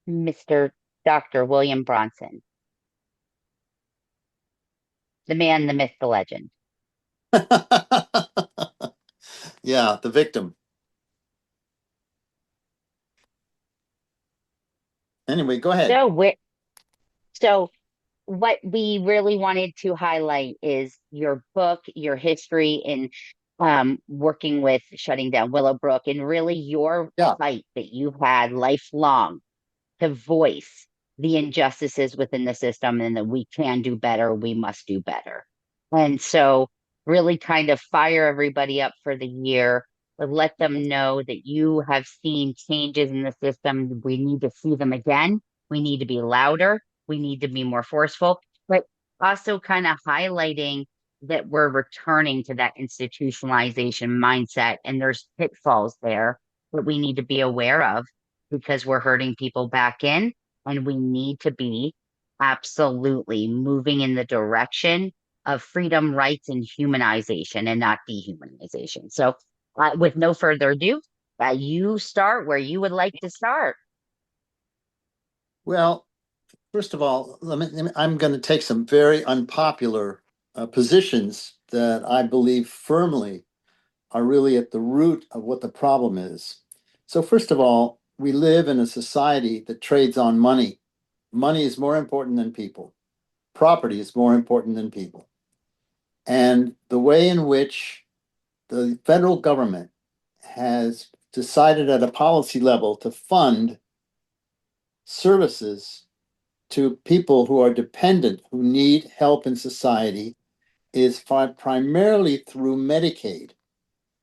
Mr. Dr. William Bronson, the man, the myth, the legend. Yeah, the victim. Anyway, go ahead. So, so what we really wanted to highlight is your book, your history in working with shutting down Willowbrook, and really your Yeah. fight that you've had lifelong to voice the injustices within the system and that we can do better, we must do better. And so, really kind of fire everybody up for the year, but let them know that you have seen changes in the system. We need to see them again. We need to be louder. We need to be more forceful, but also kind of highlighting that we're returning to that institutionalization mindset and there's pitfalls there that we need to be aware of because we're hurting people back in, and we need to be absolutely moving in the direction of freedom, rights, and humanization and not dehumanization. So, with no further ado, you start where you would like to start. Well, first of all, I'm going to take some very unpopular positions that I believe firmly are really at the root of what the problem is. So, first of all, we live in a society that trades on money. Money is more important than people. Property is more important than people. And the way in which the federal government has decided at a policy level to fund services to people who are dependent, who need help in society, is primarily through Medicaid.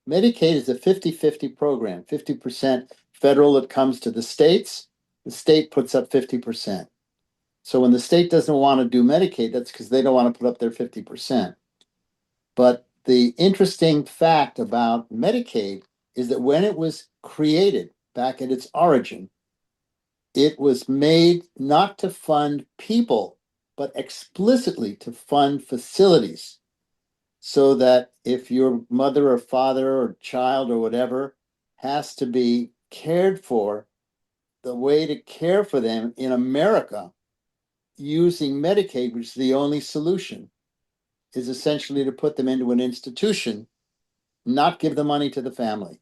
Medicaid is a 50-50 program, 50% federal that comes to the state puts up 50%. So when the state doesn't want to do Medicaid, that's because they don't want to put up their 50%. But the interesting fact about Medicaid is that when it was created back at its origin, it was made not to fund people, but explicitly to fund facilities. So that if your mother or father or child or whatever has to be cared for, the way to care for them in America using Medicaid, which is the only solution, is essentially to put them into an institution, not give the money to the family.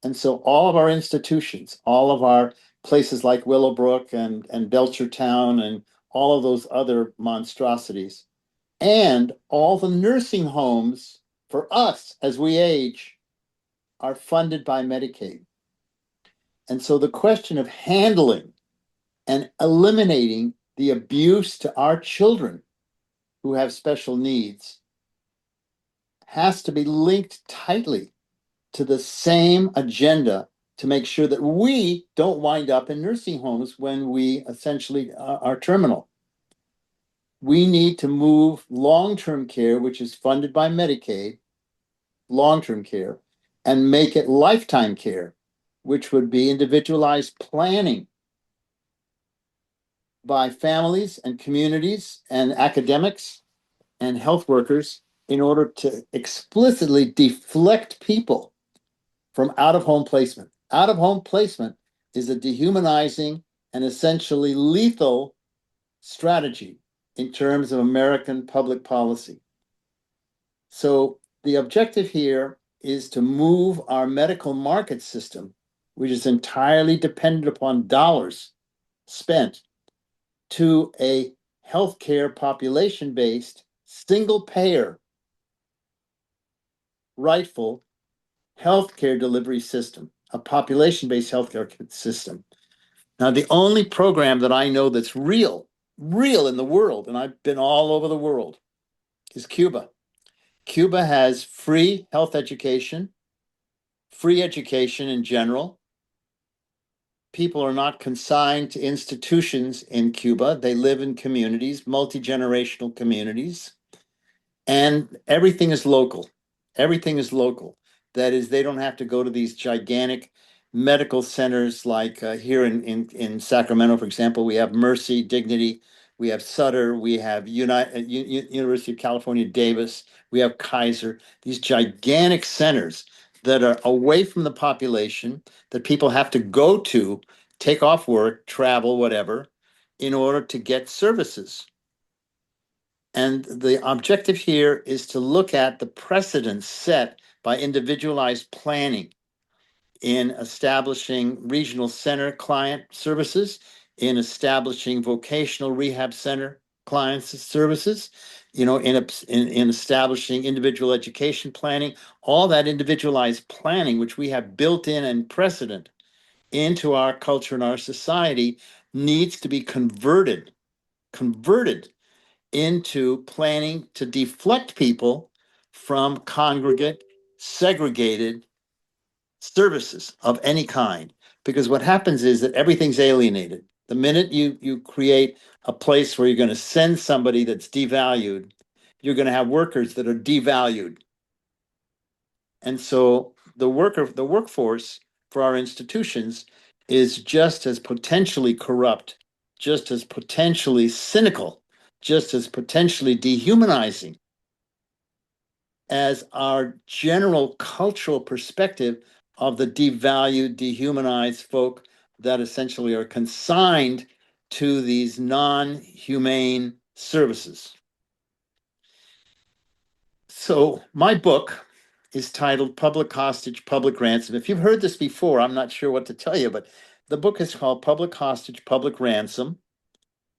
And so all of our institutions, all of our places like Willowbrook and Belchertown and all of those other monstrosities, and all the nursing homes for us as we age are funded by Medicaid. And so the question of handling and eliminating the abuse to our children who have special needs has to be linked tightly to the same agenda to make sure that we don't wind up in nursing homes when we essentially are terminal. We need to move long-term care, which is funded by Medicaid, long-term care, and make it lifetime care, which would be individualized planning by families and communities and academics and health workers in order to explicitly deflect people from out-of-home placement. Out-of-home placement is a dehumanizing and essentially lethal strategy in terms of American public policy. So the objective here is to move our medical market system, which is entirely dependent upon dollars spent, to a healthcare population-based, single-payer, rightful healthcare delivery system, a population-based healthcare system. Now, the only program that I know that's real in the world, and I've been all over the world, is Cuba. Cuba has free health education, free education in general. People are not consigned to institutions in Cuba. They live in communities, multi-generational communities, and everything is local. Everything is local. That is, they don't have to go to these gigantic medical centers like here in Sacramento, for example. We have Mercy, Dignity, we have Sutter, we have University of California, Davis, we have Kaiser, these gigantic centers that are away from the population that people have to go to take off work, travel, whatever, in order to get services. And the objective here is to look at the precedents set by individualized planning in establishing regional center client services, in establishing vocational rehab center clients services, in establishing individual education planning, all that individualized planning, which we have built in and precedent into our culture and our society, needs to be converted into planning to deflect people from congregate, segregated services of any kind. Because what happens is that everything's alienated. The minute you create a place where you're going to send somebody that's devalued, you're going to have workers that are devalued. And so the workforce for our institutions is just as potentially corrupt, just as potentially cynical, just as potentially dehumanizing as our general cultural perspective of the devalued, dehumanized folk that essentially are consigned to these non-humane services. So my book is titled Public Hostage, Public Ransom. If you've heard this before, I'm not sure what to tell you, but the book is called Public Hostage, Public Ransom,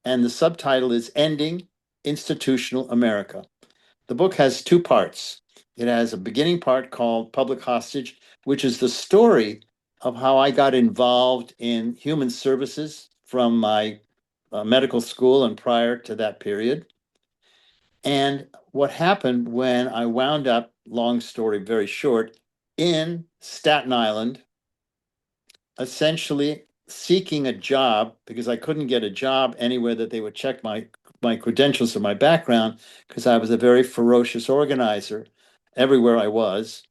and the subtitle is Ending Institutional America. The book has two parts. It has a beginning part called Public Hostage, which is the story of how I got involved in human services from my medical school and prior to that period. And what happened when I wound up, long story, very short, in Staten Island, essentially seeking a job because I couldn't get a job anywhere that they would check my credentials or my background because I was a very ferocious organizer everywhere I was.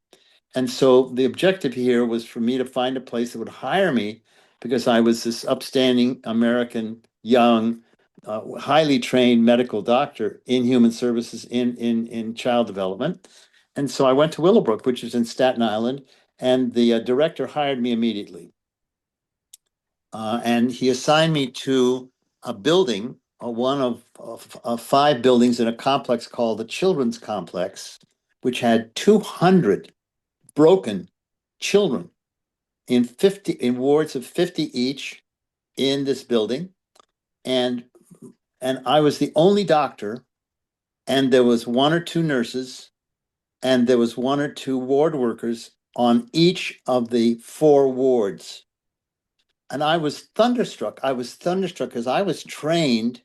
And so the objective here was for me to find a place that would hire me because I was this upstanding American, young, highly trained medical doctor in human services in child development. And so I went to Willowbrook, which is in Staten Island, and the director hired me immediately. And he assigned me to a building, one of five buildings in a complex called the Children's Complex, which had 200 broken children in wards of 50 each in this building. And I was the only doctor, and there was one or two nurses, and there was one or two ward workers on each of the four wards. And I was thunderstruck. I was thunderstruck because I was trained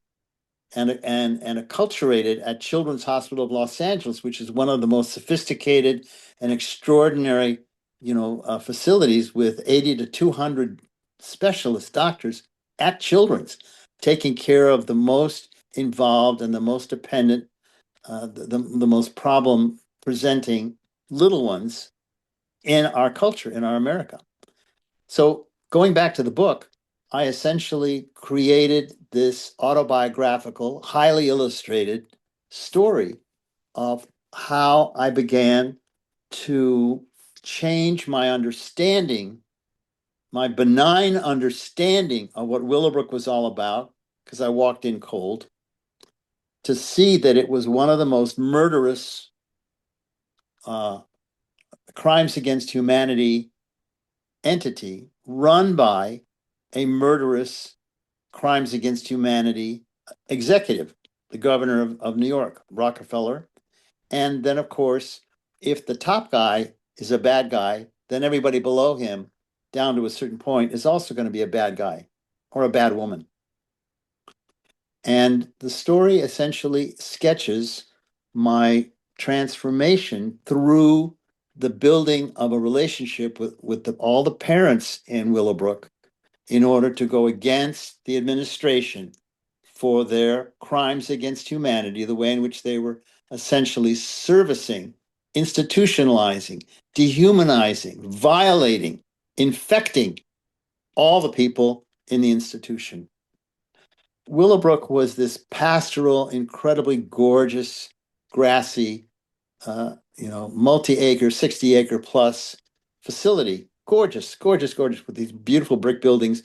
and acculturated at Children's Hospital of Los Angeles, which is one of the most sophisticated and extraordinary, facilities with 80 to 200 specialist doctors at Children's, taking care of the most involved and the most dependent, the most problem presenting little ones in our culture, in our America. So going back to the book, I essentially created this autobiographical, highly illustrated story of how I began to change my understanding, my benign understanding of what Willowbrook was all about, because I walked in cold, to see that it was one of the most murderous crimes against humanity entity run by a murderous crimes against humanity executive, the governor of New York, Rockefeller. And then, of course, if the top guy is a bad guy, then everybody below him, down to a certain point, is also going to be a bad guy or a bad woman. And the story essentially sketches my transformation through the building of a relationship with all the parents in Willowbrook in order to go against the administration for their crimes against humanity, the way in which they were essentially servicing, institutionalizing, dehumanizing, violating, infecting all the people in the institution. Willowbrook was this pastoral, incredibly gorgeous, grassy, multi-acre, 60-acre plus facility. Gorgeous, gorgeous, gorgeous, with these beautiful brick buildings.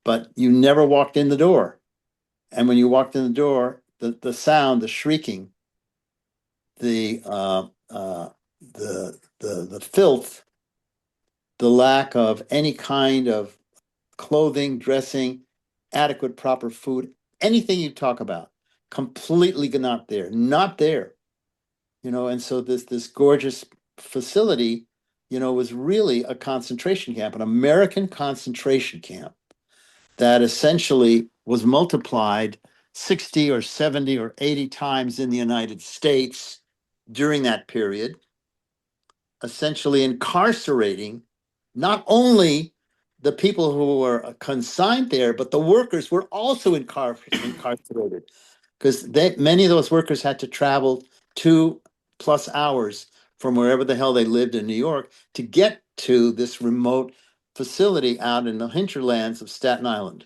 but you never walked in the door. And when you walked in the door, the sound, the shrieking, the the filth, the lack of any kind of clothing, dressing, adequate, proper food, anything you talk about, completely not there, not there. And so this gorgeous facility, was really a concentration camp, an American concentration camp that essentially was multiplied 60 or 70 or 80 times in the United States during that period, essentially incarcerating not only the people who were consigned there, but the workers were also incarcerated because many of those workers had to travel 2+ hours from wherever the hell they lived in New York to get to this remote facility out in the hinterlands of Staten Island.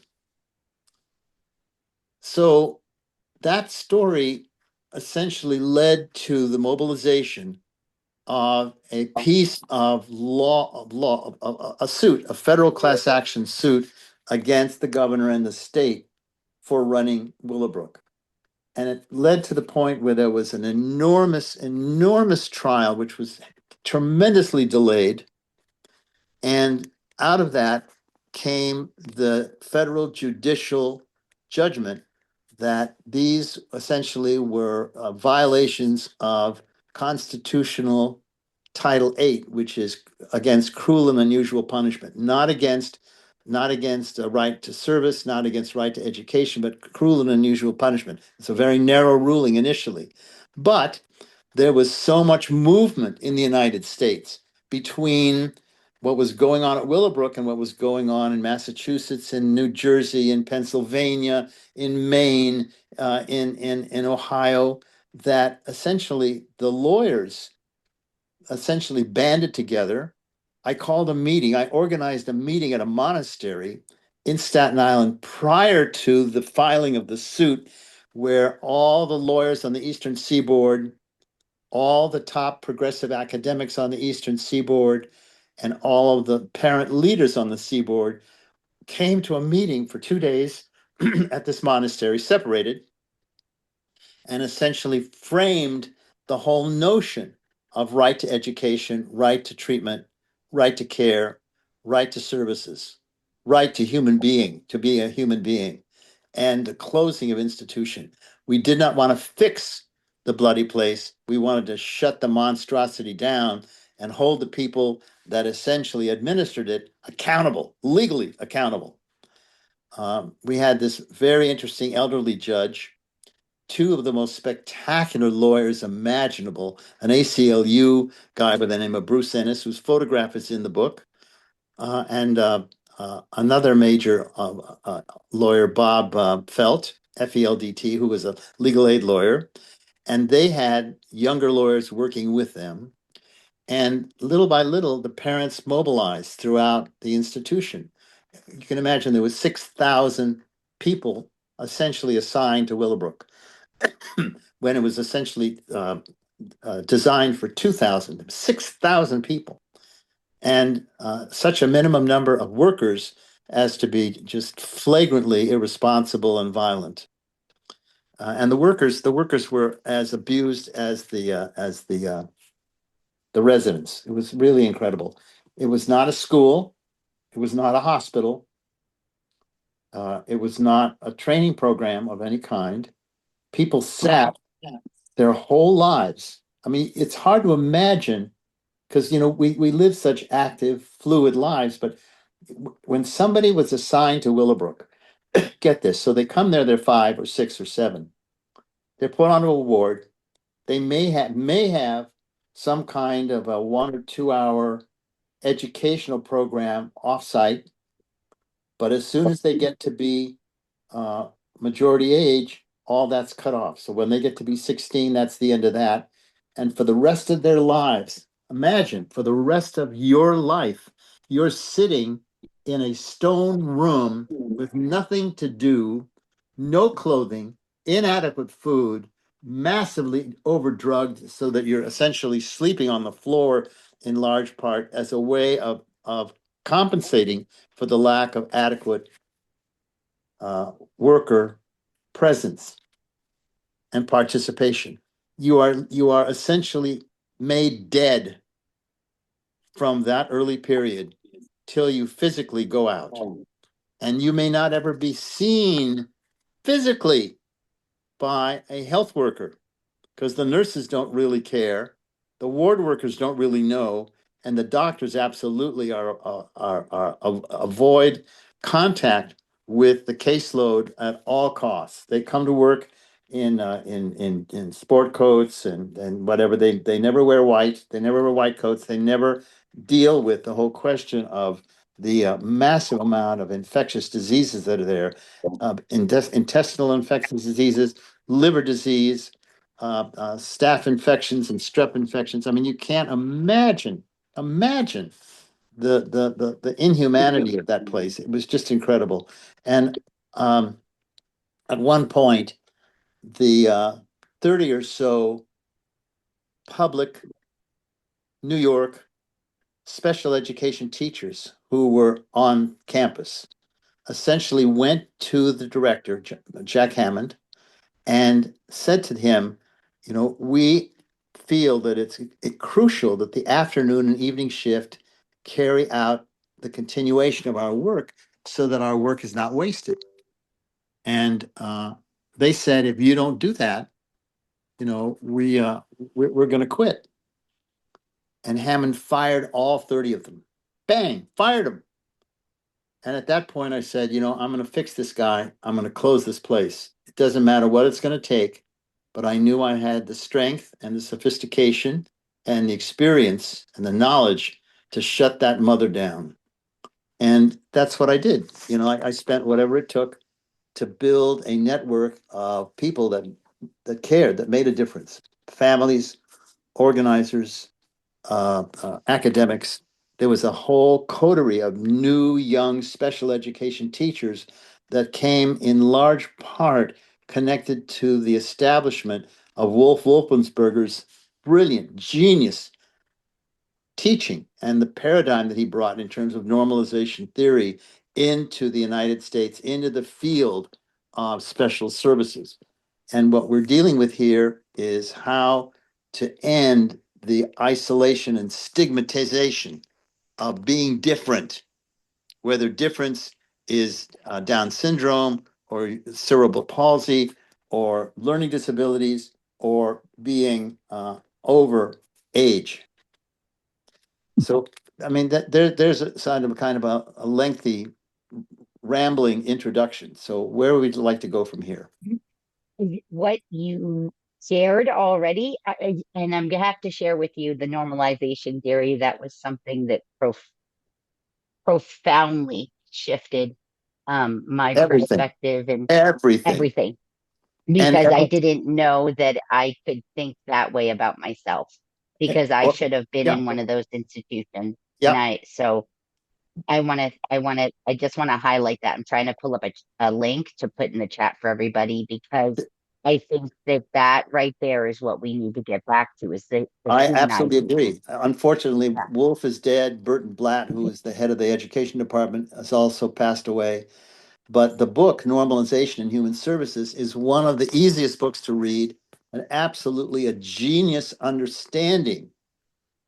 So that story essentially led to the mobilization of a piece of law, a suit, a federal class action suit against the governor and the state for running Willowbrook. And it led to the point where there was an enormous, enormous trial, which was tremendously delayed. And out of that came the federal judicial judgment that these essentially were violations of constitutional Title VIII, which is against cruel and unusual punishment, not against a right to service, not against right to education, but cruel and unusual punishment. It's a very narrow ruling initially. But there was so much movement in the United States between what was going on at Willowbrook and what was going on in Massachusetts, in New Jersey, in Pennsylvania, in Maine, in Ohio, that essentially the lawyers essentially banded together. I called a meeting. I organized a meeting at a monastery in Staten Island prior to the filing of the suit, where all the lawyers on the Eastern Seaboard, all the top progressive academics on the Eastern Seaboard, and all of the parent leaders on the Seaboard came to a meeting for 2 days at this monastery, separated, and essentially framed the whole notion of right to education, right to treatment, right to care, right to services, right to human being, to be a human being, and the closing of institution. We did not want to fix the bloody place. We wanted to shut the monstrosity down and hold the people that essentially administered it accountable, legally accountable. We had this very interesting elderly judge, two of the most spectacular lawyers imaginable, an ACLU guy by the name of Bruce Ennis, whose photograph is in the book, and another major lawyer, Bob Felt, Feldt, who was a legal aid lawyer. And they had younger lawyers working with them. And little by little, the parents mobilized throughout the institution. You can imagine there was 6,000 people essentially assigned to Willowbrook when it was essentially designed for 2,000, 6,000 people, and such a minimum number of workers as to be just flagrantly irresponsible and violent. And the workers were as abused as the residents. It was really incredible. It was not a school. It was not a hospital. It was not a training program of any kind. People sat their whole lives. I mean, it's hard to imagine because we live such active, fluid lives. But when somebody was assigned to Willowbrook, get this, so they come there, they're 5 or 6 or 7. They're put onto a ward. They may have some kind of a 1 or 2 hour educational program offsite, but as soon as they get to be majority age, all that's cut off. So when they get to be 16, that's the end of that. And for the rest of their lives, imagine for the rest of your life, you're sitting in a stone room with nothing to do, no clothing, inadequate food, massively overdrugged, so that you're essentially sleeping on the floor in large part as a way of compensating for the lack of adequate worker presence and participation. You are essentially made dead from that early period till you physically go out. And you may not ever be seen physically by a health worker because the nurses don't really care, the ward workers don't really know, and the doctors absolutely are avoid contact with the caseload at all costs. They come to work in sport coats and whatever. They never wear white. They never wear white coats. They never deal with the whole question of the massive amount of infectious diseases that are there, intestinal infectious diseases, liver disease, staph infections and strep infections. I mean, you can't imagine the inhumanity of that place. It was just incredible. And at one point, the 30 or so public New York special education teachers who were on campus essentially went to the director, Jack Hammond, and said to him, we feel that it's crucial that the afternoon and evening shift carry out the continuation of our work so that our work is not wasted. And they said, if you don't do that, we're going to quit. And Hammond fired all 30 of them. Bang, fired them. And at that point, I said, I'm going to fix this guy. I'm going to close this place. It doesn't matter what it's going to take, but I knew I had the strength and the sophistication and the experience and the knowledge to shut that mother down. And that's what I did. I spent whatever it took to build a network of people that cared, that made a difference. Families, organizers, academics. There was a whole coterie of new, young special education teachers that came in large part connected to the establishment of Wolf Wolfensberger's brilliant, genius teaching and the paradigm that he brought in terms of normalization theory into the United States, into the field of special services. And what we're dealing with here is how to end the isolation and stigmatization of being different, whether difference is Down syndrome or cerebral palsy or learning disabilities or being over age. So, I mean, there's a kind of a lengthy, rambling introduction. So, where would you like to go from here? What you shared already, and I'm gonna have to share with you the normalization theory. That was something that profoundly shifted my Everything, perspective and everything, everything, and because I didn't know that I could think that way about myself, because I well, should have been yeah, in one of those institutions. And yeah. I just want to highlight that. I'm trying to pull up a link to put in the chat for everybody, because I think that right there is what we need to get back to, is the I absolutely humanizing. agree. Unfortunately, Yeah. Wolf is dead. Burton Blatt, who is the head of the education department, has also passed away. But the book, Normalization in Human Services, is one of the easiest books to read, and absolutely a genius understanding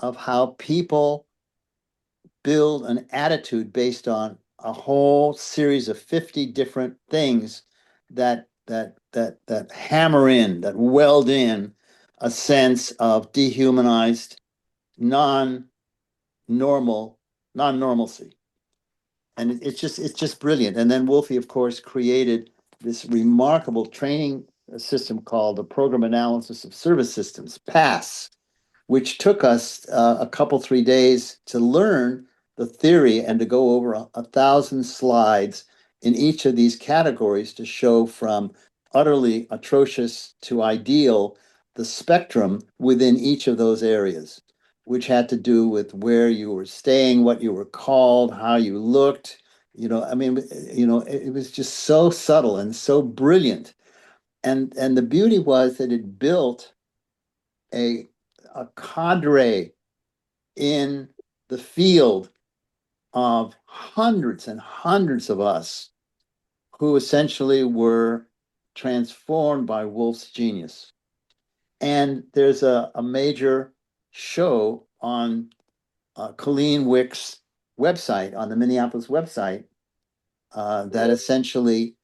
of how people build an attitude based on a whole series of 50 different things that hammer in, that weld in a sense of dehumanized, non-normal, non-normalcy. And it's just brilliant. And then Wolfie, of course, created this remarkable training system called the Program Analysis of Service Systems, PASS, which took us a couple, 3 days to learn the theory and to go over 1,000 slides in each of these categories to show from utterly atrocious to ideal the spectrum within each of those areas, which had to do with where you were staying, what you were called, how you looked. I mean, it was just so subtle and so brilliant. And the beauty was that it built a a cadre in the field of hundreds and hundreds of us who essentially were transformed by Wolf's genius. And there's a major show on Colleen Wick's website, on the Minneapolis website, that essentially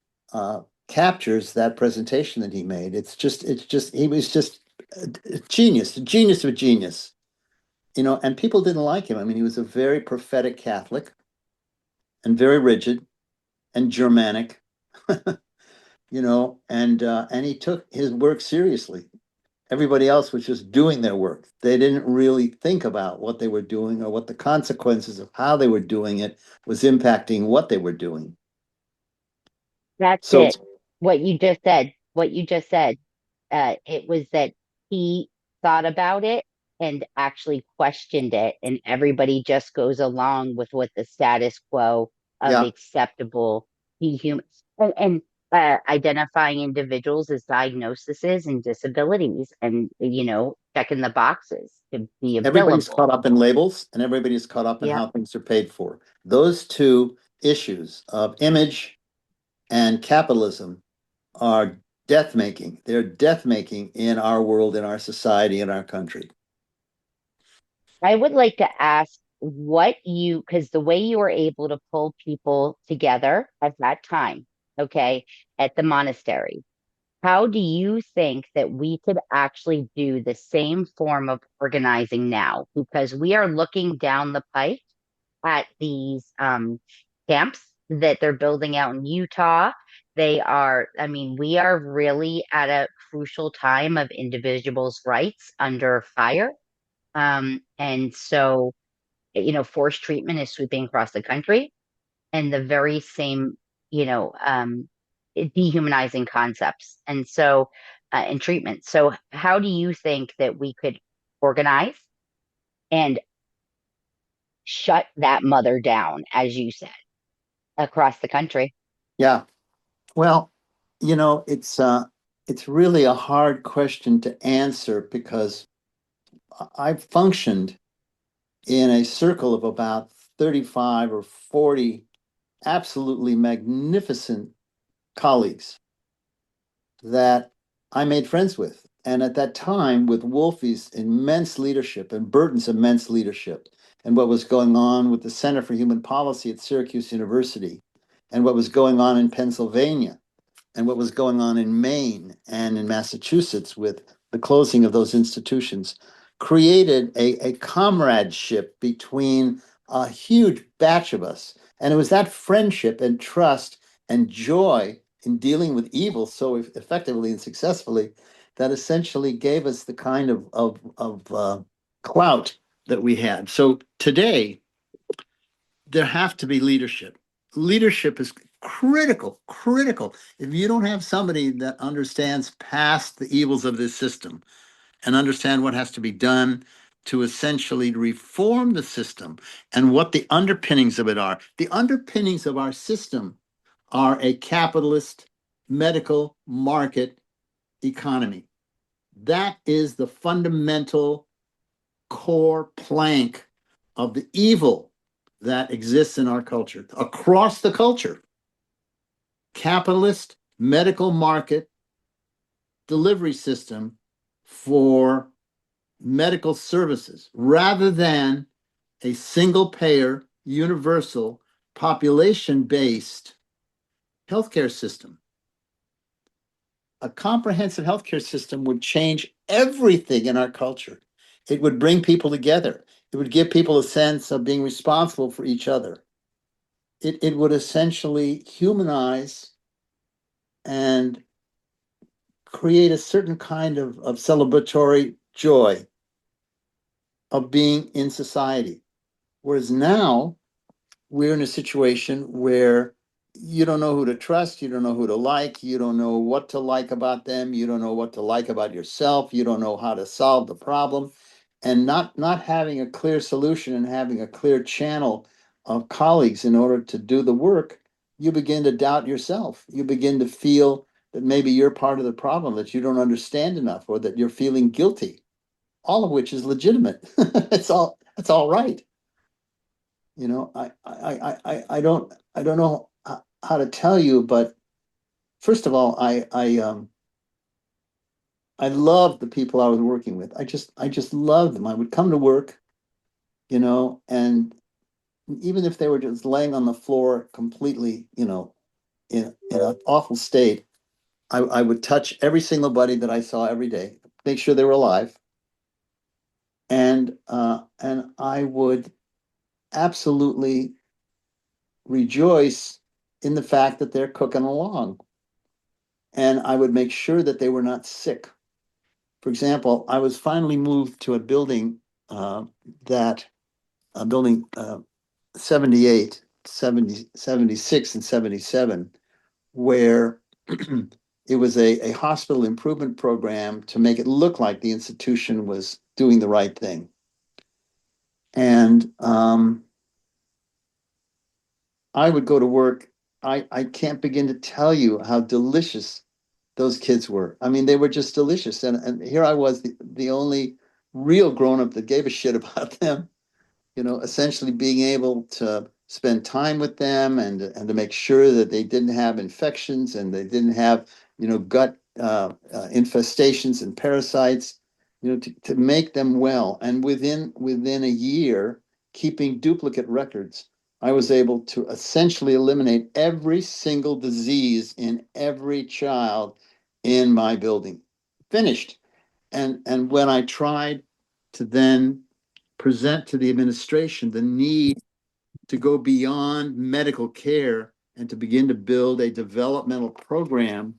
captures that presentation that he made. He was just a genius of a genius, and people didn't like him. I mean, he was a very prophetic Catholic and very rigid and Germanic, and he took his work seriously. Everybody else was just doing their work. They didn't really think about what they were doing or what the consequences of how they were doing it was impacting what they were doing. That's So it. What you just said, it was that he thought about it and actually questioned it, and everybody just goes along with what the status quo of yeah, acceptable dehuman and identifying individuals as diagnoses and disabilities, and checking the boxes to be everybody's available. caught up in labels and everybody's caught up in Yep. how things are paid for. Those two issues of image and capitalism are death making. They're death making in our world, in our society, in our country. I would like to ask because the way you were able to pull people together at that time, okay, at the monastery, how do you think that we could actually do the same form of organizing now? Because we are looking down the pike at these camps that they're building out in Utah. I mean, we are really at a crucial time of individuals' rights under fire. And so, forced treatment is sweeping across the country, and the very same, dehumanizing concepts. And so, in treatment. So, how do you think that we could organize and shut that mother down, as you said, across the country? Yeah. Well, it's really a hard question to answer because I've functioned in a circle of about 35 or 40 absolutely magnificent colleagues that I made friends with. And at that time, with Wolfie's immense leadership and Burton's immense leadership, and what was going on with the Center for Human Policy at Syracuse University, and what was going on in Pennsylvania, and what was going on in Maine and in Massachusetts with the closing of those institutions, created a comradeship between a huge batch of us. And it was that friendship and trust and joy in dealing with evil so effectively and successfully that essentially gave us the kind of clout that we had. So today, there have to be leadership. Leadership is critical, critical. If you don't have somebody that understands past the evils of this system and understand what has to be done to essentially reform the system and what the underpinnings of it are, the underpinnings of our system are a capitalist medical market economy. That is the fundamental core plank of the evil that exists in our culture, across the culture. Capitalist medical market delivery system for medical services rather than a single payer, universal, population based healthcare system. A comprehensive healthcare system would change everything in our culture. It would bring people together. It would give people a sense of being responsible for each other. It would essentially humanize and create a certain kind of celebratory joy of being in society. Whereas now we're in a situation where you don't know who to trust, you don't know who to like, you don't know what to like about them, you don't know what to like about yourself, you don't know how to solve the problem, and not having a clear solution and having a clear channel of colleagues in order to do the work, you begin to doubt yourself. You begin to feel that maybe you're part of the problem, that you don't understand enough, or that you're feeling guilty, all of which is legitimate. It's all right. I don't know how to tell you, but first of all, I loved the people I was working with. I just loved them. I would come to work, and even if they were just laying on the floor completely, in an awful state, I would touch every single buddy that I saw every day, make sure they were alive, and I would absolutely rejoice in the fact that they're cooking along, and I would make sure that they were not sick. For example, I was finally moved to a building that a building 78, 70, 76, and 77, where it was a hospital improvement program to make it look like the institution was doing the right thing. And I would go to work. I can't begin to tell you how delicious those kids were. I mean, they were just delicious. And here I was, the only real grown up that gave a shit about them, essentially being able to spend time with them and to make sure that they didn't have infections and they didn't have, gut infestations and parasites, to make them well. And within a year, keeping duplicate records, I was able to essentially eliminate every single disease in every child in my building. Finished. And when I tried to then present to the administration the need to go beyond medical care and to begin to build a developmental program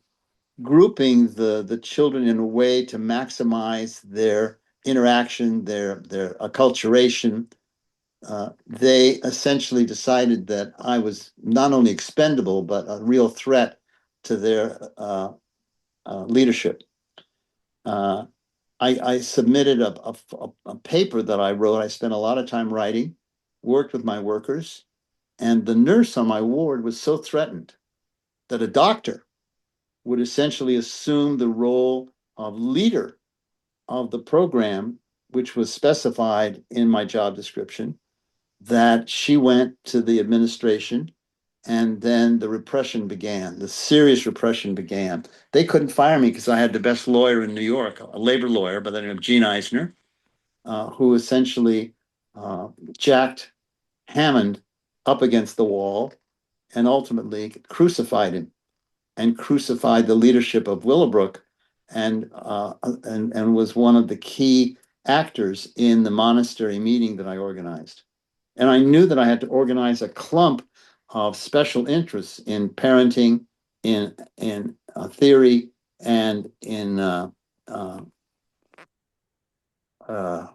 grouping the children in a way to maximize their interaction, their acculturation. They essentially decided that I was not only expendable but a real threat to their leadership. Uh, I submitted a paper that I wrote. I spent a lot of time writing, worked with my workers, and the nurse on my ward was so threatened that a doctor would essentially assume the role of leader of the program, which was specified in my job description, that she went to the administration, and then the repression began. The serious repression began. They couldn't fire me because I had the best lawyer in New York, a labor lawyer by the name of Gene Eisner, who essentially jacked Hammond up against the wall and ultimately crucified him and crucified the leadership of Willowbrook, and was one of the key actors in the monastery meeting that I organized. And I knew that I had to organize a clump of special interests in parenting, in theory, and in uh, I'm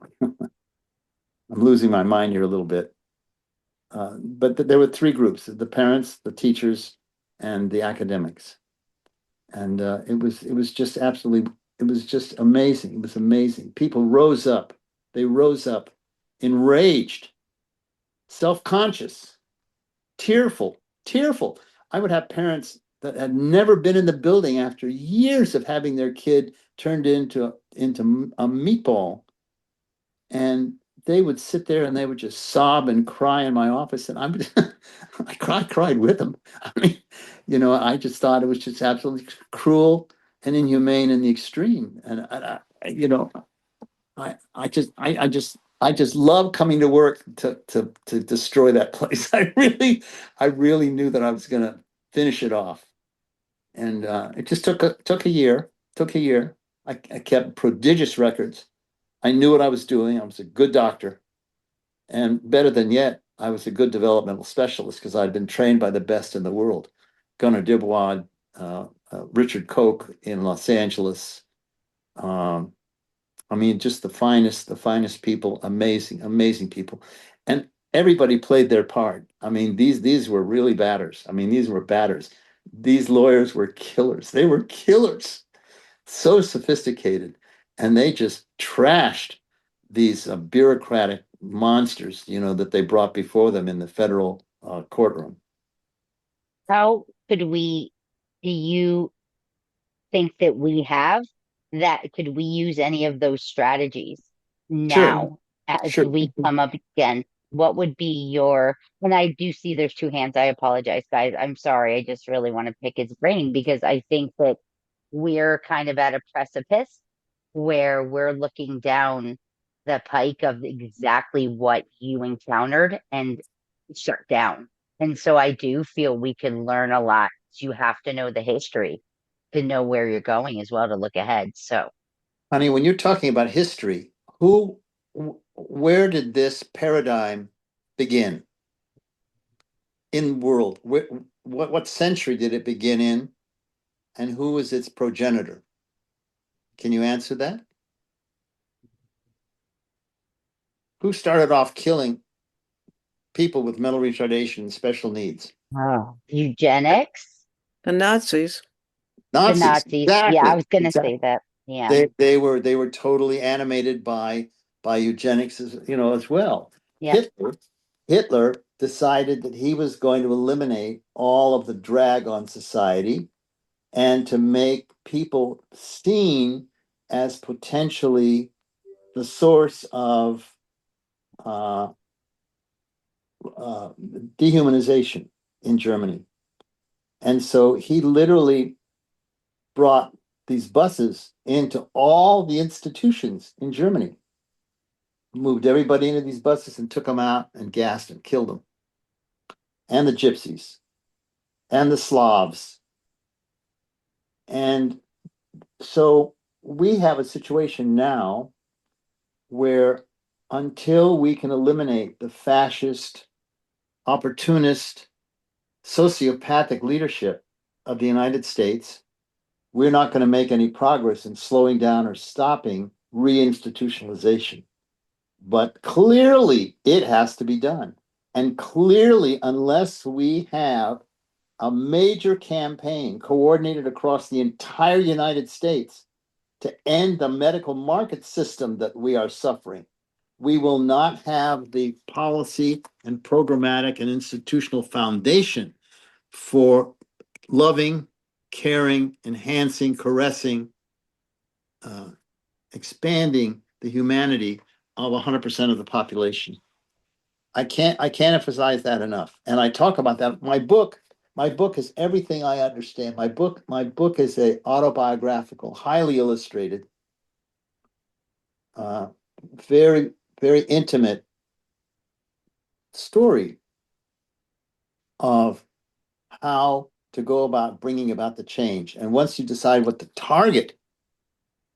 losing my mind here a little bit. But there were three groups: the parents, the teachers, and the academics. And it was just absolutely, it was just amazing. It was amazing. People rose up. They rose up, enraged, self-conscious, tearful, tearful. I would have parents that had never been in the building after years of having their kid turned into a meatball, and they would sit there and they would just sob and cry in my office, and cried with them. I mean, I just thought it was just absolutely cruel and inhumane in the extreme. And I just love coming to work to destroy that place. I really knew that I was going to finish it off, and it just took a year. Took a year. I kept prodigious records. I knew what I was doing. I was a good doctor. And better than yet, I was a good developmental specialist because I'd been trained by the best in the world. Gunnar Dibwad, Richard Koch in Los Angeles. Um, I mean, just the finest people, amazing, amazing people. And everybody played their part. I mean, these were really batters. I mean, these were batters. These lawyers were killers. They were killers, so sophisticated, and they just trashed these bureaucratic monsters, that they brought before them in the federal courtroom. How could we, do you think that we have that? Could we use any of those strategies Sure, now as sure. we come up again? what would be your, and I do see there's two hands. I apologize, guys. I'm sorry. I just really want to pick his brain because I think that we're kind of at a precipice where we're looking down the pike of exactly what you encountered and shut down. And so I do feel we can learn a lot. You have to know the history to know where you're going as well to look ahead. So, Honey, when you're talking about history, who, where did this paradigm begin in world? What century did it begin in, and who was its progenitor? Can you answer that? Who started off killing people with mental retardation and special needs? oh, eugenics, The Nazis. the Nazis. Nazis. Yeah, I Exactly. was going to say Exactly. that. Yeah. They were totally animated by eugenics as well. Yep. Hitler decided that he was going to eliminate all of the drag on society and to make people seen as potentially the source of uh, uh, dehumanization in Germany. And so he literally brought these buses into all the institutions in Germany, moved everybody into these buses and took them out and gassed and killed them, and the gypsies and the Slavs. And so we have a situation now where until we can eliminate the fascist, opportunist, sociopathic leadership of the United States, we're not going to make any progress in slowing down or stopping reinstitutionalization. But clearly, it has to be done. And clearly, unless we have a major campaign coordinated across the entire United States to end the medical market system that we are suffering, we will not have the policy and programmatic and institutional foundation for loving, caring, enhancing, caressing, uh, expanding the humanity of 100% of the population. I can't emphasize that enough. And I talk about that. My book is everything I understand. My book is a autobiographical, highly illustrated, uh, very, very intimate story of how to go about bringing about the change. And once you decide what the target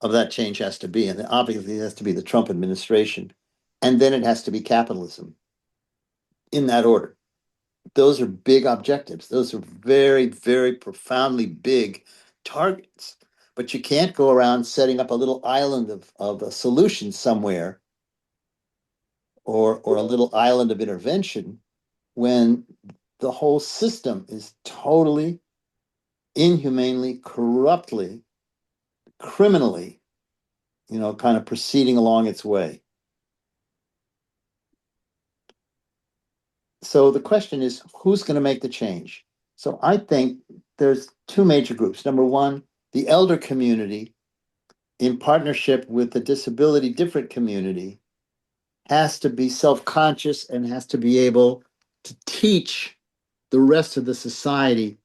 of that change has to be, and obviously it has to be the Trump administration, and then it has to be capitalism in that order. Those are big objectives. Those are very, very profoundly big targets. But you can't go around setting up a little island of a solution somewhere, or a little island of intervention when the whole system is totally, inhumanely, corruptly, criminally, kind of proceeding along its way. So the question is, who's going to make the change? So I think there's two major groups. Number one, the elder community, in partnership with the disability different community, has to be self-conscious and has to be able to teach the rest of the society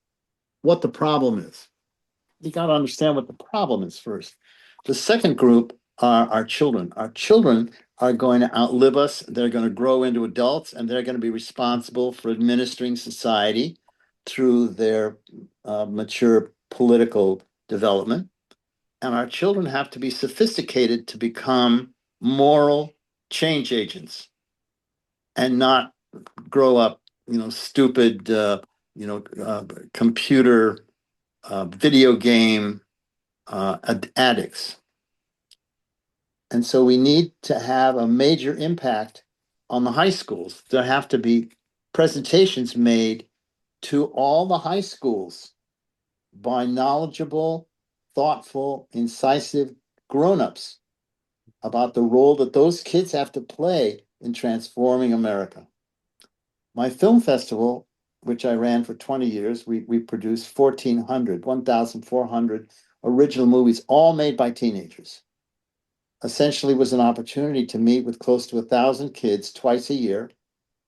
what the problem is. You got to understand what the problem is first. The second group are our children. Our children are going to outlive us. They're going to grow into adults, and they're going to be responsible for administering society through their mature political development. And our children have to be sophisticated to become moral change agents and not grow up, stupid, computer, video game addicts. And so we need to have a major impact on the high schools. There have to be presentations made to all the high schools by knowledgeable, thoughtful, incisive grown-ups about the role that those kids have to play in transforming America. My film festival, which I ran for 20 years, we produced 1,400 original movies, all made by teenagers. Essentially was an opportunity to meet with close to 1,000 kids twice a year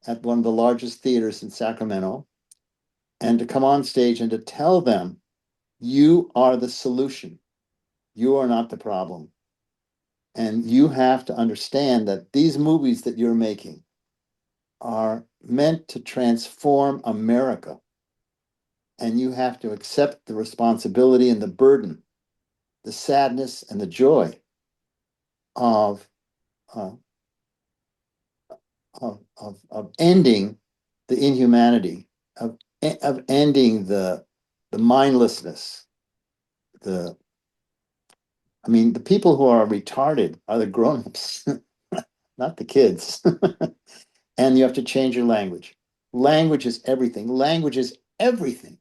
at one of the largest theaters in Sacramento, and to come on stage and to tell them, you are the solution. You are not the problem. And you have to understand that these movies that you're making are meant to transform America. And you have to accept the responsibility and the burden, the sadness and the joy of uh, of ending the inhumanity, of ending the mindlessness. The I mean, the people who are retarded are the grown-ups, not the kids. And you have to change your language. Language is everything. Language is everything.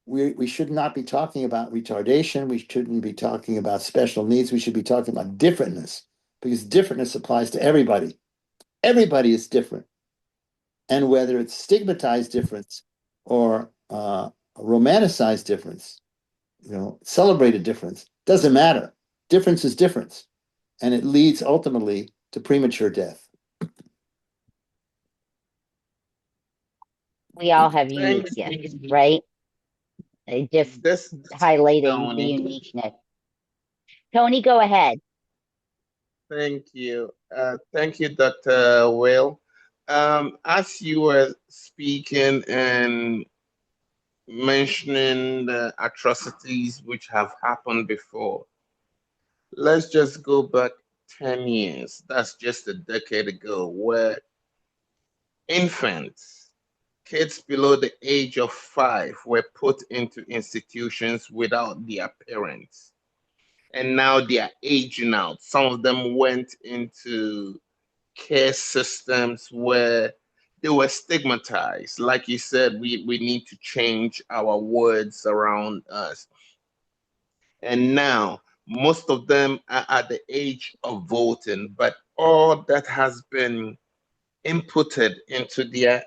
We should not be talking about retardation. We shouldn't be talking about special needs. We should be talking about differentness, because differentness applies to everybody. Everybody is different. And whether it's stigmatized difference or romanticized difference, celebrated difference, doesn't matter. Difference is difference. And it leads ultimately to premature death. We all have Thank unique gifts, you. right? Just This highlighting the Tony. uniqueness. Tony, go ahead. Thank you. Thank you, Dr. Will. As you were speaking and mentioning the atrocities which have happened before, let's just go back 10 years. That's just a decade ago, where infants, kids below the age of 5, were put into institutions without their parents. And now they are aging out. Some of them went into care systems where they were stigmatized. Like you said, we need to change our words around us. And now most of them are at the age of voting, but all that has been inputted into their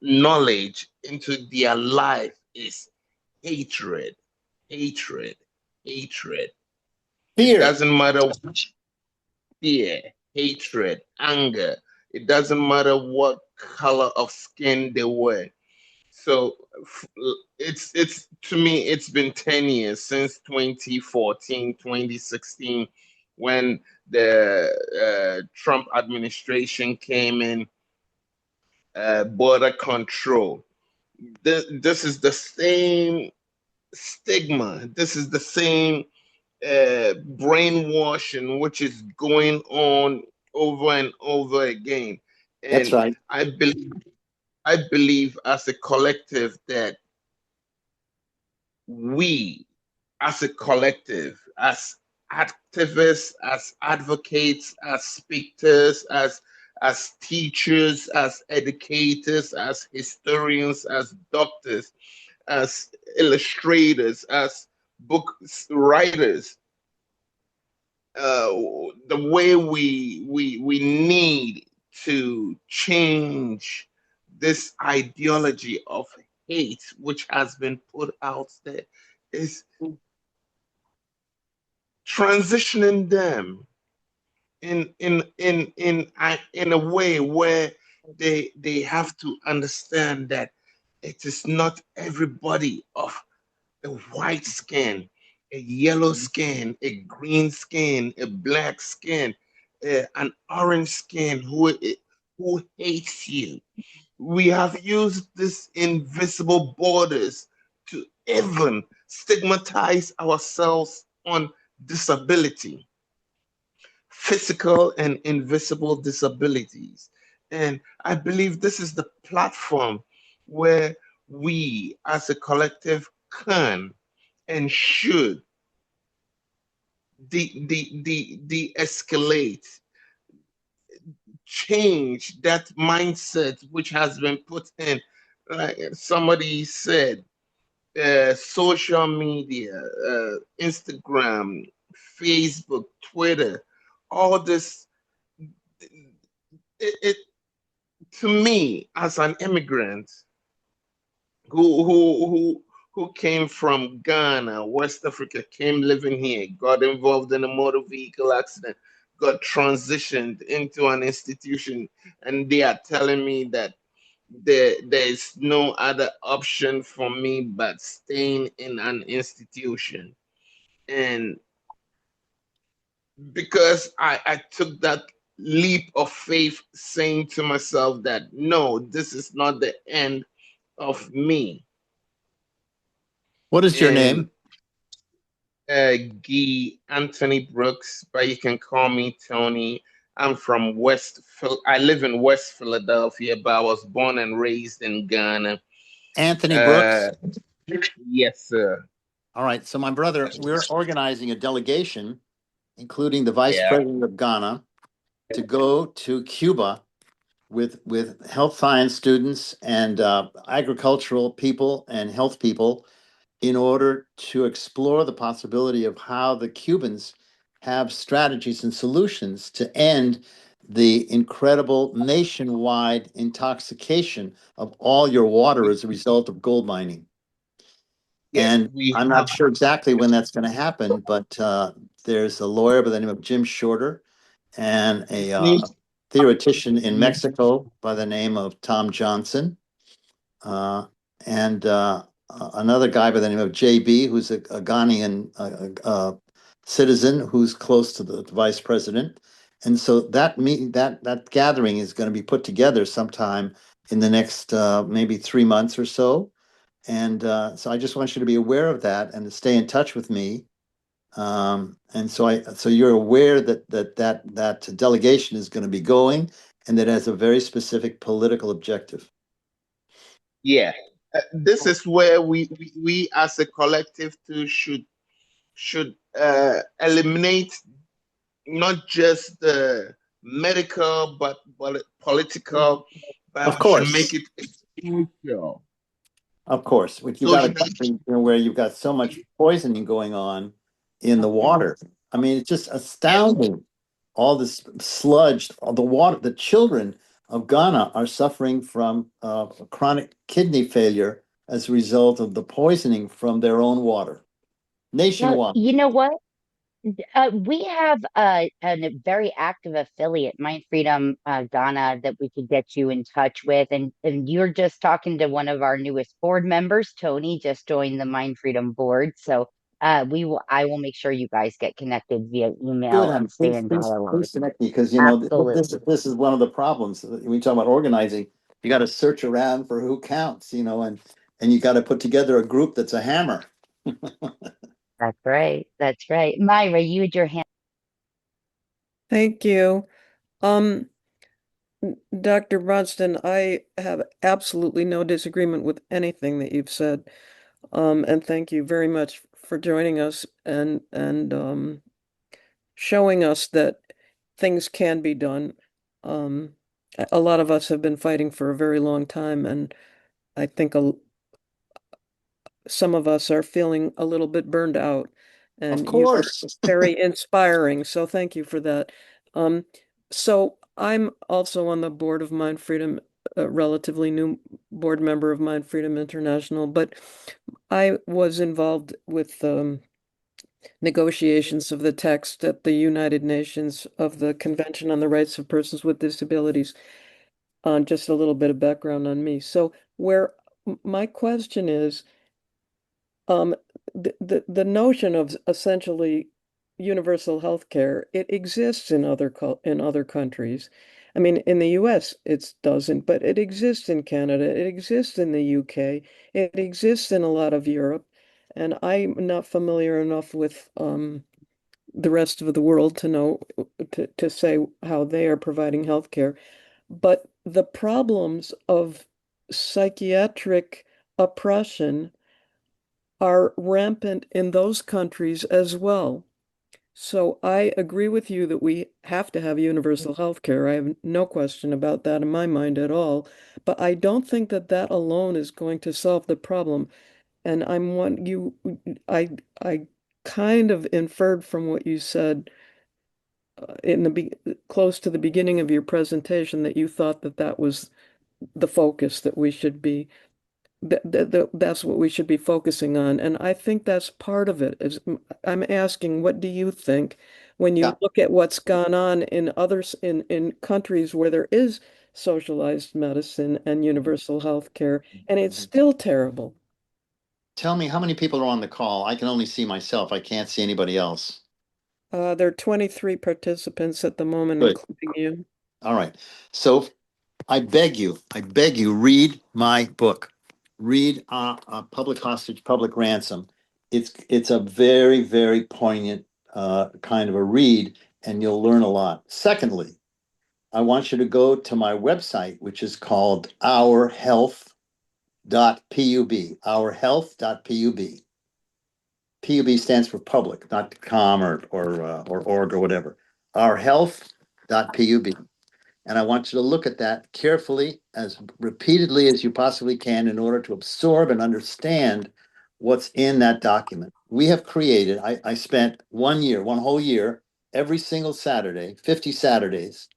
knowledge, into their life, is hatred, hatred, hatred. It Fear. doesn't matter, fear, hatred, anger. It doesn't matter what color of skin they were. So it's to me, it's been 10 years since 2014, 2016, when the Trump administration came in, border control. This is the same stigma. This is the same brainwashing which is going on over and over again. That's And right. I believe as a collective that we, as a collective, as activists, as advocates, as speakers, as teachers, as educators, as historians, as doctors, as illustrators, as book writers, uh, the way we need to change this ideology of hate which has been put out there, is transitioning them in a way where they have to understand that it is not everybody of a white skin, a yellow skin, a green skin, a black skin, an orange skin who hates you. We have used these invisible borders to even stigmatize ourselves on disability, physical and invisible disabilities. And I believe this is the platform where we as a collective can and should de-escalate, change that mindset which has been put in. Like somebody said, social media, Instagram, Facebook, Twitter, all this, it to me as an immigrant who who who who came from Ghana, West Africa, came living here, got involved in a motor vehicle accident. got transitioned into an institution, and they are telling me that there is no other option for me but staying in an institution. And because I took that leap of faith, saying to myself that no, this is not the end of me. What is your And name? Guy Anthony Brooks, but you can call me Tony. I'm from I live in West Philadelphia, but I was born and raised in Ghana. Anthony Uh, Brooks. yes, sir. All right. So, my brother, we're organizing a delegation, including the vice Yeah. president of Ghana, to go to Cuba with health science students and agricultural people and health people in order to explore the possibility of how the Cubans have strategies and solutions to end the incredible nationwide intoxication of all your water as a result of gold mining. Yes, And we I'm not have. sure exactly when that's going to happen, but there's a lawyer by the name of Jim Shorter and a theoretician in Mexico by the name of Tom Johnson, uh, and another guy by the name of JB, who's a Ghanaian citizen who's close to the vice president. And so that gathering is going to be put together sometime in the next maybe 3 months or so. And so I just want you to be aware of that and to stay in touch with me. And so you're aware that delegation is going to be going, and that has a very specific political objective. Yeah. This is where we as a collective too should eliminate not just the medical but political, Of but we should make course, it social. of course. When you got a Social. country, where you've got so much poisoning going on in the water. I mean, it's just astounding. All this sludge, all the water. The children of Ghana are suffering from chronic kidney failure as a result of the poisoning from their own water Well, nationwide. you know what? We have a very active affiliate, Mind Freedom Ghana, that we could get you in touch with. And you're just talking to one of our newest board members, Tony, just joined the Mind Freedom board. So I will make sure you guys get connected via Good, email and and stay in dialogue. please connect me, because Absolutely. this is one of the problems when you talk about organizing. You got to search around for who counts, and you got to put together a group that's a hammer. That's right. That's right. Myra, you had your hand. Thank you. Um, Dr. Bronston, I have absolutely no disagreement with anything that you've said. And thank you very much for joining us and showing us that things can be done. Um, a lot of us have been fighting for a very long time, and I think some of us are feeling a little bit burned out, Of and you were course. very inspiring. So thank you for that. Um, so I'm also on the board of Mind Freedom, a relatively new board member of Mind Freedom International, but I was involved with negotiations of the text at the United Nations of the Convention on the Rights of Persons with Disabilities. Just a little bit of background on me. So where my question is, um, the notion of essentially universal health care, it exists in other countries. I mean, in the US it doesn't, but it exists in Canada, it exists in the UK, it exists in a lot of Europe, and I'm not familiar enough with the rest of the world to know to say how they are providing health care. But the problems of psychiatric oppression are rampant in those countries as well. So I agree with you that we have to have universal health care. I have no question about that in my mind at all. But I don't think that that alone is going to solve the problem. And I kind of inferred from what you said in close to the beginning of your presentation that you thought that that was the focus that we should be That's what we should be focusing on. And I think that's part of it. I'm asking, what do you think when Yeah. you look at what's gone on in others in countries where there is socialized medicine and universal health care, and it's still terrible? Tell me how many people are on the call. I can only see myself. I can't see anybody else. There are 23 participants at the moment, Good. including you. All right. So I beg you, read my book. Read Public Hostage, Public Ransom. It's a very, very poignant kind of a read, and you'll learn a lot. Secondly, I want you to go to my website, which is called ourhealth.pub, ourhealth.pub. PUB stands for public, not com or org or whatever. Ourhealth.pub. And I want you to look at that carefully, as repeatedly as you possibly can, in order to absorb and understand what's in that document. We have created, I spent 1 year, one whole year, every single Saturday, 50 Saturdays,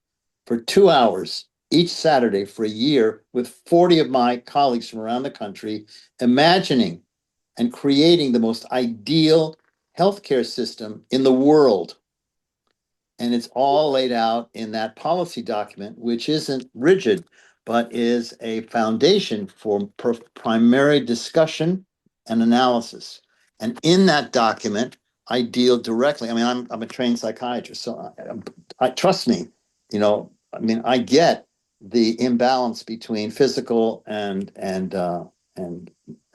for 2 hours each Saturday for a year with 40 of my colleagues from around the country, imagining and creating the most ideal healthcare system in the world. And it's all laid out in that policy document, which isn't rigid, but is a foundation for primary discussion and analysis. And in that document, I deal directly. I mean, I'm a trained psychiatrist, so I trust me. I mean, I get the imbalance between physical and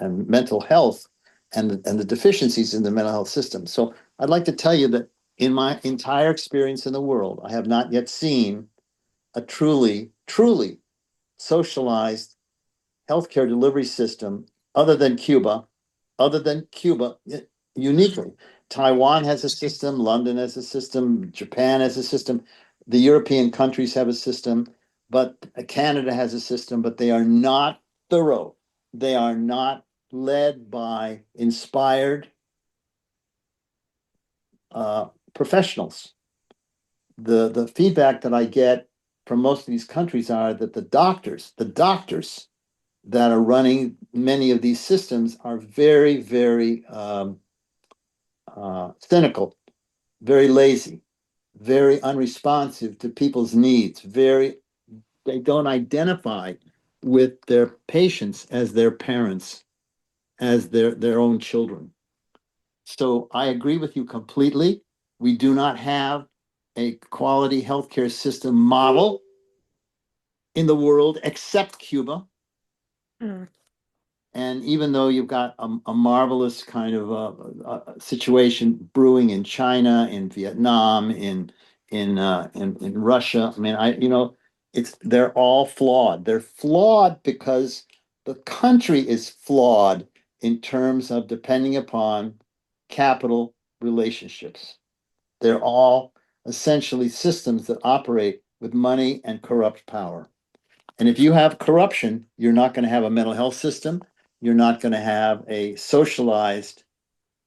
mental health, and the deficiencies in the mental health system. So I'd like to tell you that in my entire experience in the world, I have not yet seen a truly, truly socialized healthcare delivery system other than Cuba, uniquely. Taiwan has a system, London has a system, Japan has a system, the European countries have a system, but Canada has a system, but they are not thorough. They are not led by inspired professionals. The feedback that I get from most of these countries are that the doctors that are running many of these systems are very, very cynical, very lazy, very unresponsive to people's needs. They don't identify with their patients as their parents, as their own children. So I agree with you completely. We do not have a quality healthcare system model in the world except Cuba. Mm. And even though you've got a marvelous kind of situation brewing in China, in Vietnam, in Russia, I mean, they're all flawed. They're flawed because the country is flawed in terms of depending upon capital relationships. They're all essentially systems that operate with money and corrupt power. And if you have corruption, you're not going to have a mental health system. You're not going to have a socialized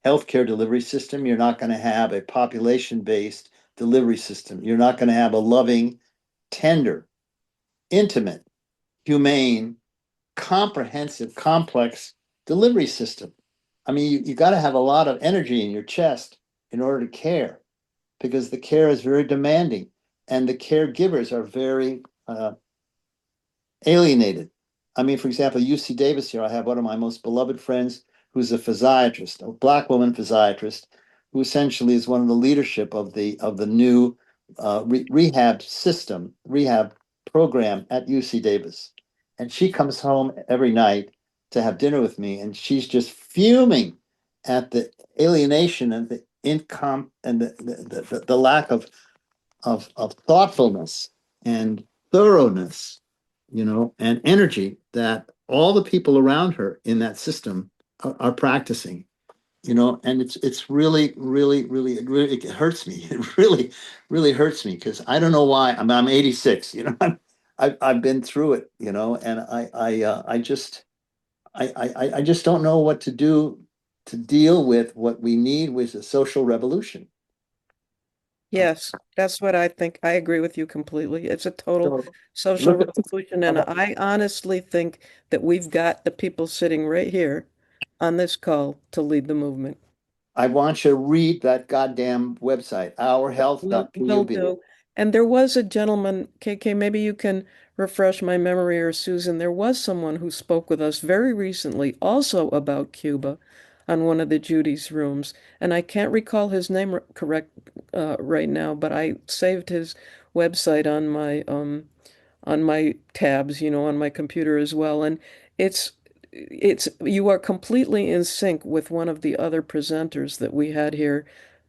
healthcare delivery system. You're not going to have a population-based delivery system. You're not going to have a loving, tender, intimate, humane, comprehensive, complex delivery system. I mean, you got to have a lot of energy in your chest in order to care, because the care is very demanding and the caregivers are very alienated. I mean, for example, UC Davis here, I have one of my most beloved friends who's a physiatrist, a Black woman physiatrist, who essentially is one of the leadership of the new rehab system, rehab program at UC Davis. And she comes home every night to have dinner with me, and she's just fuming at the alienation and the income and the lack of thoughtfulness and thoroughness, and energy that all the people around her in that system are practicing. And it's really, really, really, it hurts me. It really, really hurts me because I don't know why. I'm 86. I've been through it. And I just don't know what to do to deal with what we need, with a social revolution. Yes, that's what I think. I agree with you completely. It's a total So social look at revolution, and I honestly think that we've got the people sitting right here on this call to lead the movement. I want you to read that goddamn website, Will ourhealth.gov. do. And there was a gentleman, KK, maybe you can refresh my memory, or Susan. There was someone who spoke with us very recently also about Cuba on one of the Judy's rooms. And I can't recall his name correct right now, but I saved his website on my tabs, on my computer as well. And it's you are completely in sync with one of the other presenters that we had here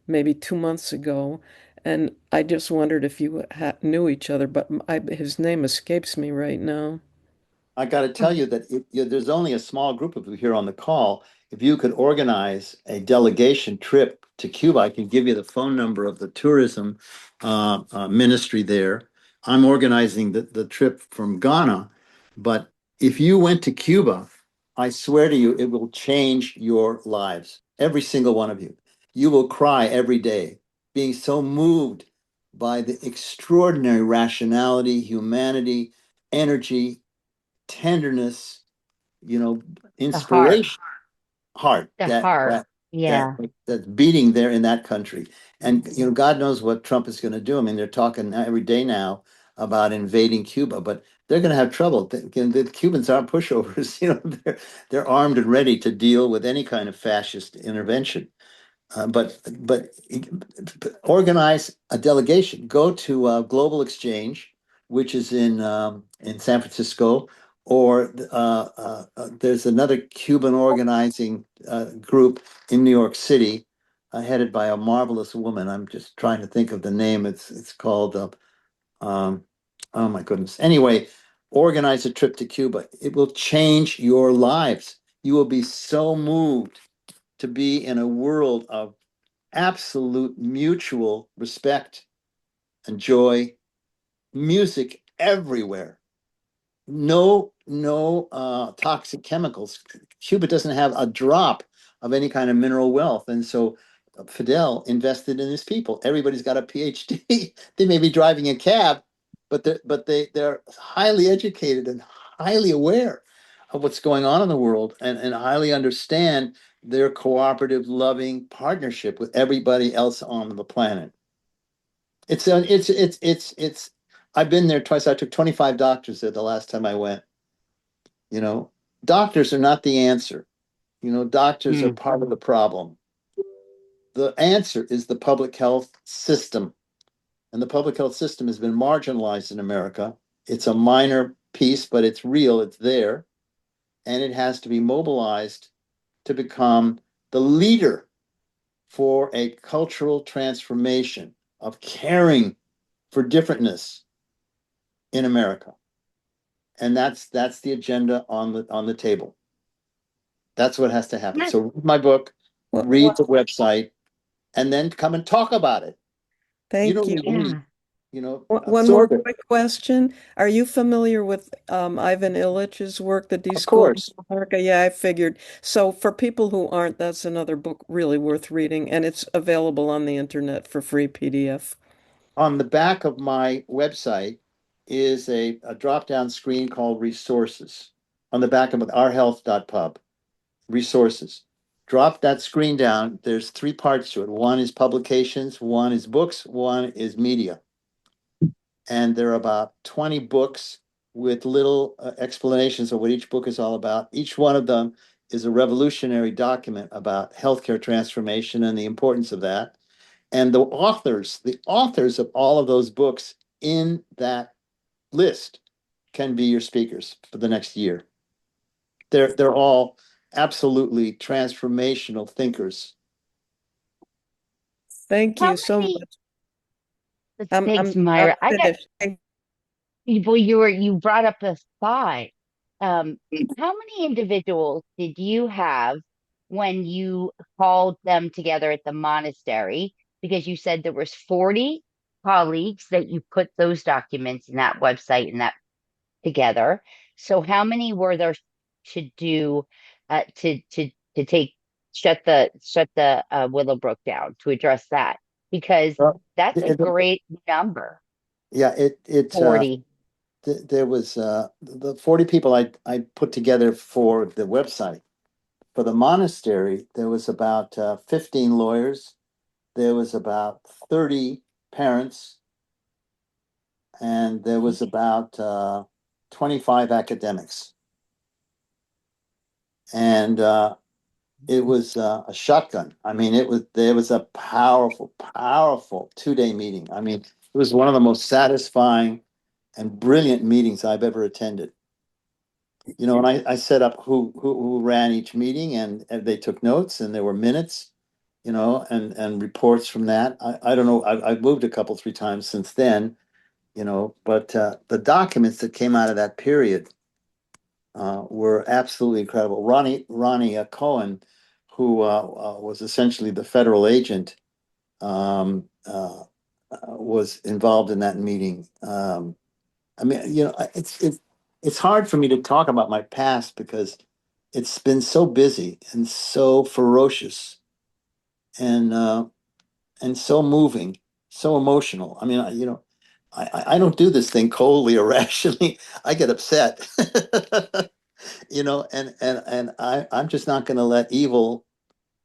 maybe 2 months ago. And I just wondered if you knew each other, but his name escapes me right now. I got to tell you that there's only a small group of you here on the call. If you could organize a delegation trip to Cuba, I can give you the phone number of the tourism ministry there. I'm organizing the trip from Ghana, but if you went to Cuba, I swear to you, it will change your lives, every single one of you. You will cry every day, being so moved by the extraordinary rationality, humanity, energy, tenderness, you know, The heart, inspiration, heart the that heart. that that Yeah. that's beating there in that country. And God knows what Trump is going to do. I mean, they're talking every day now about invading Cuba, but they're going to have trouble. The Cubans aren't pushovers. They're armed and ready to deal with any kind of fascist intervention. But organize a delegation. Go to Global Exchange, which is in San Francisco, or there's another Cuban organizing group in New York City, headed by a marvelous woman. I'm just trying to think of the name. It's called. Um, oh my goodness. Anyway, organize a trip to Cuba. It will change your lives. You will be so moved to be in a world of absolute mutual respect and joy, music everywhere. No toxic chemicals. Cuba doesn't have a drop of any kind of mineral wealth. And so Fidel invested in his people. Everybody's got a PhD. They may be driving a cab, but they're highly educated and highly aware of what's going on in the world, and highly understand their cooperative, loving partnership with everybody else on the planet. It's I've been there twice. I took 25 doctors there the last time I went. You know, doctors are not the answer. Doctors are Mm. part of the problem. The answer is the public health system. And the public health system has been marginalized in America. It's a minor piece, but it's real, it's there. And it has to be mobilized to become the leader for a cultural transformation of caring for differentness in America. And that's the agenda on the table. That's what has to happen. Yeah. So read my book, Well, read the website, and then come and talk about it. You thank don't you. need me, Yeah. One more absorb it. quick question. Are you familiar with Ivan Illich's work, The Of Deschooling course. of America? Yeah, I figured. So for people who aren't, that's another book really worth reading, and it's available on the internet for free PDF. On the back of my website is a drop-down screen called resources. On the back of ourhealth.pub, resources. Drop that screen down. There's three parts to it. One is publications, one is books, one is media. And there are about 20 books with little explanations of what each book is all about. Each one of them is a revolutionary document about healthcare transformation and the importance of that. And the authors of all of those books in that list can be your speakers for the next year. They're all absolutely transformational thinkers. Thank How you so many? much. Thanks, I'm Myra. I got finished. well, you brought up a thought. Um, how many individuals did you have when you called them together at the monastery? Because you said there was 40 colleagues that you put those documents in that website and that together. So how many were there to do to take shut the Willowbrook down to address that? because Well, that's a it- it- great number, yeah, 40. there was the 40 people I put together for the website. For the monastery, there was about 15 lawyers, there was about 30 parents, and there was about 25 academics. And it was a shotgun. I mean, there was a powerful, powerful 2 day meeting. I mean, it was one of the most satisfying and brilliant meetings I've ever attended. You know, and I set up who ran each meeting, and they took notes, and there were minutes, you know, and reports from that. I don't know. I've moved a couple, 3 times since then, you know, but the documents that came out of that period were absolutely incredible. Ronnie Cohen, who was essentially the federal agent, um, was involved in that meeting. I mean, you know, it's hard for me to talk about my past because it's been so busy and so ferocious and so moving, so emotional. I mean, you know, I don't do this thing coldly or rationally. I get upset, you know, and I'm just not going to let evil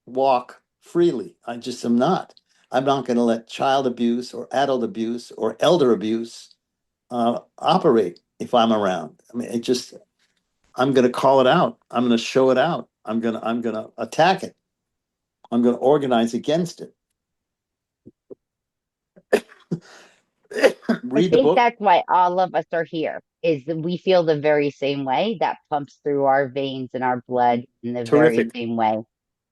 walk freely. I just am not. I'm not going to let child abuse or adult abuse or elder abuse operate if I'm around. I mean, it just I'm going to call it out. I'm going to show it out. I'm going to attack it. I'm going to organize against it. I Read the think book. that's why all of us are here, is that we feel the very same way. That pumps through our veins and our blood in the very Terrific. same way.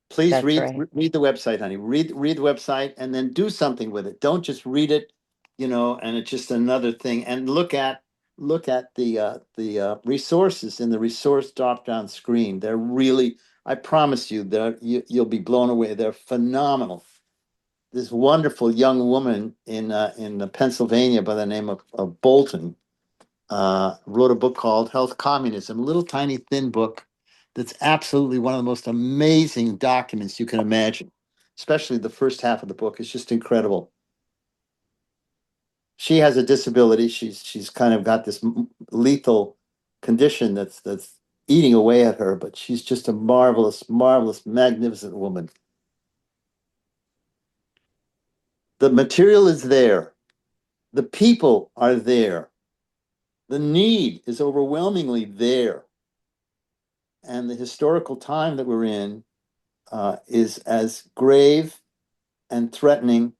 Please That's right. read the website, honey. Read the website and then do something with it. Don't just read it, you know, and it's just another thing. And look at the resources in the resource drop down screen. They're really, I promise you, you'll be blown away. They're phenomenal. This wonderful young woman in Pennsylvania by the name of Bolton wrote a book called Health Communism, a little tiny thin book that's absolutely one of the most amazing documents you can imagine. Especially the first half of the book is just incredible. She has a disability. She's kind of got this lethal condition that's eating away at her, but she's just a marvelous, marvelous, magnificent woman. The material is there. The people are there. The need is overwhelmingly there. And the historical time that we're in is as grave and threatening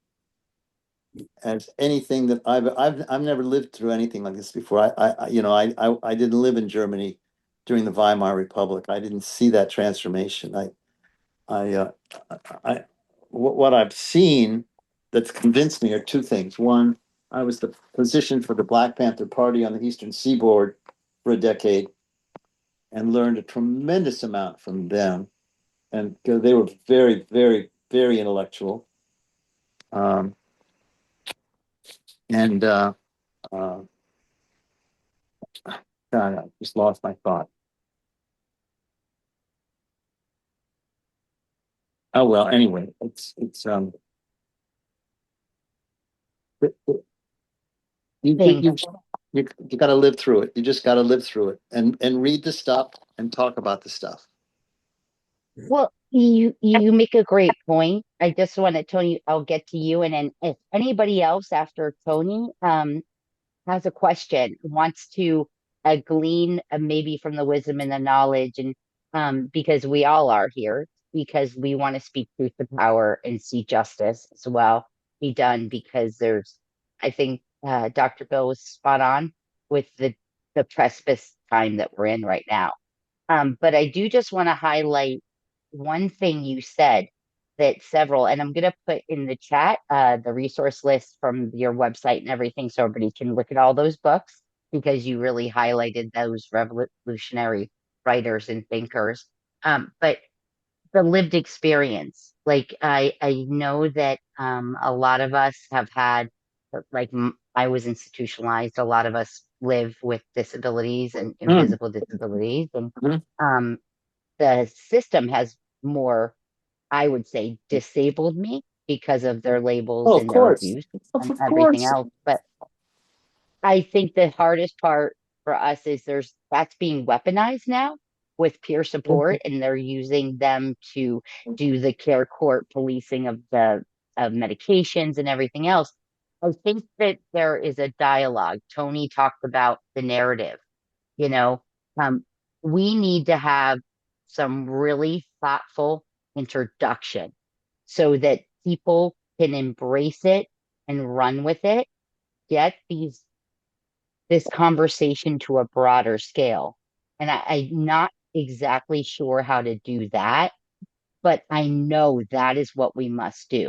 as anything that I've never lived through anything like this before. You know, I didn't live in Germany during the Weimar Republic. I didn't see that transformation. I, uh, I, what I've seen that's convinced me are two things. One, I was the position for the Black Panther Party on the Eastern Seaboard for a decade and learned a tremendous amount from them. And they were very, very, very intellectual. Um, and uh, God, I just lost my thought. Oh well, anyway, it- it- you Things. you got to live through it. You just got to live through it and read the stuff and talk about the stuff. Well, you make a great point. I just want to Tony, I'll get to you, and then if anybody else after Tony has a question, wants to glean maybe from the wisdom and the knowledge, and because we all are here, because we want to speak truth to power and see justice as well be done, because I think Dr. Bill was spot on with the precipice time that we're in right now. But I do just want to highlight one thing you said, that several, and I'm going to put in the chat the resource list from your website and everything so everybody can look at all those books, because you really highlighted those revolutionary writers and thinkers. But the lived experience, like I know that a lot of us have had, like I was institutionalized. A lot of us live with disabilities and Mm, invisible disabilities, and mhm. um, the system has more, I would say, disabled me because of their labels Oh, of and their course. abuse and Of everything course. else. But I think the hardest part for us is that's being weaponized now with peer support, and they're using them to do the care court policing of the of medications and everything else. I think that there is a dialogue. Tony talked about the narrative, you know, um, we need to have some really thoughtful introduction so that people can embrace it and run with it, get this conversation to a broader scale. And I'm not exactly sure how to do that, but I know that is what we must do.